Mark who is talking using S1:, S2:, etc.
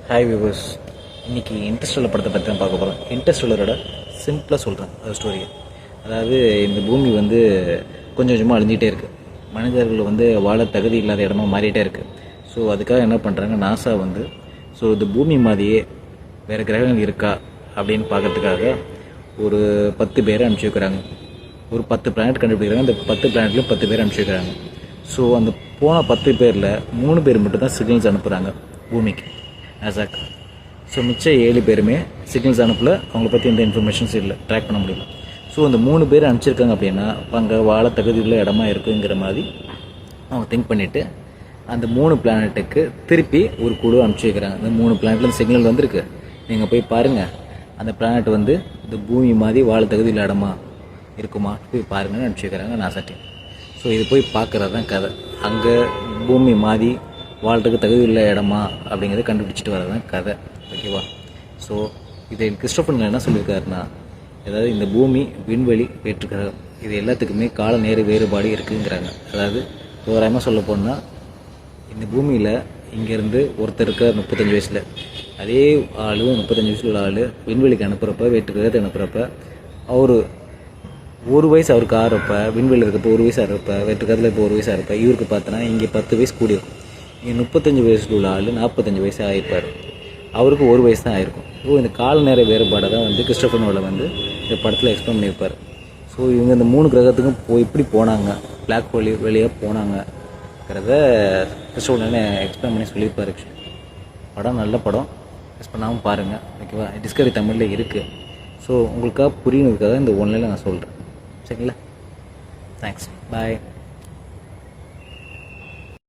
S1: Hi viewers. இன்றைக்கி interstellar படத்தை பற்றி தான் பார்க்க போகிறோம். இன்டர்ஸ்டெல்லரோட சிம்பிளாக சொல்கிறேன் அது ஸ்டோரியை. அதாவது இந்த பூமி வந்து கொஞ்சம் கொஞ்சமாக அழிஞ்சிட்டே இருக்குது. மனிதர்கள் வந்து வாழ தகுதி இல்லாத இடமா மாறிட்டே இருக்குது. ஸோ அதுக்காக என்ன பண்ணுறாங்க, நாசா வந்து இந்த பூமி மாதிரியே வேறு கிரகங்கள் இருக்கா அப்படின்னு பார்க்கறதுக்காக ஒரு 10 பேரை அனுப்பிச்சி வைக்கிறாங்க. ஒரு 10 பிளானட் கண்டுபிடிக்கிறாங்க. அந்த 10 பிளானட்லேயும் 10 பேர் அனுப்பிச்சி வைக்கிறாங்க. ஸோ அந்த போன 10 பேரில் 3 பேர் மட்டும் தான் சிக்னல்ஸ் அனுப்புகிறாங்க பூமிக்கு, நாசாக்கு. ஸோ மிச்சம் 7 பேருமே சிக்னல்ஸ் அனுப்பல. அவங்கள பற்றி எந்த இன்ஃபர்மேஷன்ஸ் இல்லை, ட்ராக் பண்ண முடியல. ஸோ அந்த 3 பேர் அனுப்பிச்சிருக்காங்க அப்படின்னா அங்கே வாழ தகுதி உள்ள இடமா இருக்குங்கிற மாதிரி அவங்க திங்க் பண்ணிவிட்டு அந்த 3 பிளானட்டுக்கு திருப்பி ஒரு குழு அனுப்பிச்சி வைக்கிறாங்க. அந்த 3 பிளானட்லேருந்து சிக்னல் வந்திருக்கு, நீங்கள் போய் பாருங்கள், அந்த பிளானட் வந்து இந்த பூமி மாதிரி வாழ தகுதி உள்ள இடமா இருக்குமா போய் பாருங்கன்னு அனுப்பிச்சி வைக்கிறாங்க நாசா டீம். ஸோ இது போய் பார்க்குறது தான் கதை. அங்கே பூமி மாதிரி வாழ்றதுக்கு தகுதி உள்ள இடமா அப்படிங்கிறத கண்டுபிடிச்சிட்டு வரது தான் கதை. ஓகேவா? ஸோ இதை கிறிஸ்டோபர் நோலன் என்ன சொல்லியிருக்காருன்னா, அதாவது இந்த பூமி விண்வெளி வேற்றுக்கிரகம் இது எல்லாத்துக்குமே கால நேர வேறுபாடு இருக்குங்கிறாங்க. அதாவது தோராயமாக சொல்ல போனால் இந்த பூமியில் இங்கேருந்து ஒருத்தர் இருக்க 35 வயசில், அதே ஆள் 35 வயசில் உள்ள ஆள் விண்வெளிக்கு அனுப்புகிறப்ப, வேற்றுக்கிரகத்தை அனுப்புகிறப்ப அவர் 1 வயசு அவருக்கு ஆகிறப்ப, விண்வெளியில் இருக்கப்போ 1 வயசு ஆகிறப்ப, வேற்றுக்கிரகத்தில் இப்போ 1 வயசு ஆகிறப்ப, இவருக்கு பார்த்தோன்னா இங்கே 10 வயசு கூடியிருக்கும். இங்கே 35 வயசில் உள்ள ஆள் 45 வயசு ஆகிருப்பார். அவருக்கு 1 வயசு தான் ஆயிருக்கும். ஸோ இந்த கால நேர வேறுபாடை தான் வந்து கிறிஸ்டோபர் நோலன் வந்து இந்த படத்தில் எக்ஸ்பிளைன் பண்ணியிருப்பார். ஸோ இவங்க இந்த 3 கிரகத்துக்கும் எப்படி போனாங்க, பிளாக் ஹோல் வெளியே போனாங்கிறத கிறிஸ்டோபர் நோலன் எக்ஸ்பிளைன் பண்ணி சொல்லியிருப்பார். படம் நல்ல படம், மிஸ் பண்ணாமல் பாருங்கள். ஓகேவா? டிஸ்கவரி தமிழில் இருக்குது. ஸோ உங்களுக்காக புரியணுக்காக இந்த ஒன்லைனில் நான் சொல்கிறேன். சரிங்களா? தேங்க்ஸ். பாய்.